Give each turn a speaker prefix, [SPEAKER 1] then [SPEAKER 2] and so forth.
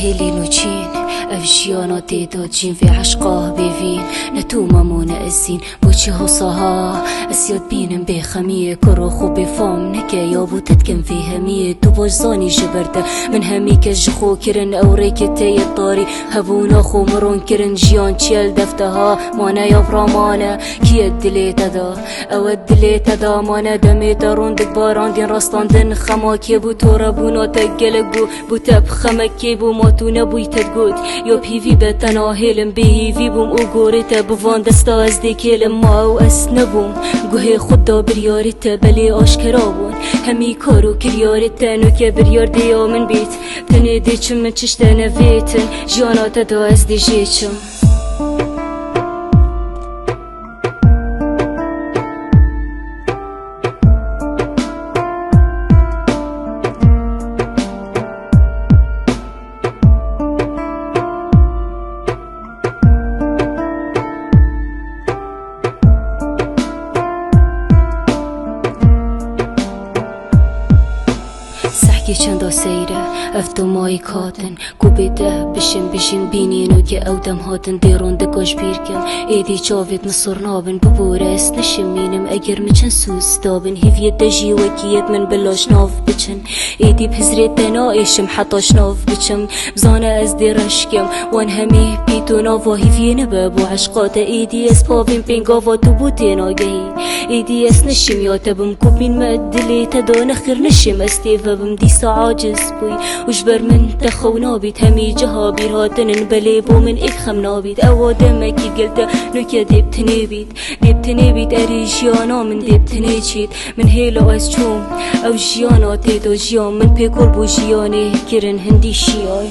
[SPEAKER 1] هيلي نوچين افجيانا تيدوجين في عشقاه بيفين نتو مامونا الزين بوچي هوصاها اسياد بينم بخمية كروخو بفام نكا يابو تتكن في همية تو بوجزاني جبرده من هميك جخو كرن اوريك تي الطاري هبونا خو مرون كرن جيان تشيل دفتها مانا يفرا مانا كي الدليت دا او الدليت دا مانا دميت روندك باران دين رستان دن خماكي بو توربونا تقلق بو تب خمكي بو ماتونا بوي تدقود يو بيفي بتنا هيلم بيفي بوم وقوريتا بوان دستا از دي كيلم ما او اسنبوم قوهي خدا برياريتا بلي آشكرابون همي كارو كرياريتا نوكي بريار ديا من بيت تني ديچم من چشتا نفيتن جانا دا از دي جيچم چندا سیره افتو مای کاتن کو بیده بشین بینینو که او دم هاتن دیرون دکاش بیرکن ایدی چاوید مصر نابن ببوره اس نشمینم اگر مچن سوز دابن هیویت دجی وکیت من بلاش ناف بچن ایدی بهزریت دنایشم حتاش ناف بچم بزانه از دیرشکم وان همی بیتو نافا هیوی نبابو عشقات ایدی اس پاوین پینگاوا تو بوتین آگهی ایدی اس نشم یاتبم کوبین مدلی تدا نخیر نشم استیفبم دیسا عاجز بوي وجبر من تخو نابيت همي جها بيرهاتن بليبو من اخم نابيت او دمكي قلت نوكيا ديبتني بيت اري جيانا من ديبتني چيت من هيلو از چوم او جيانا تيدو جيان من بيكور بو جياني كرن هندي شياي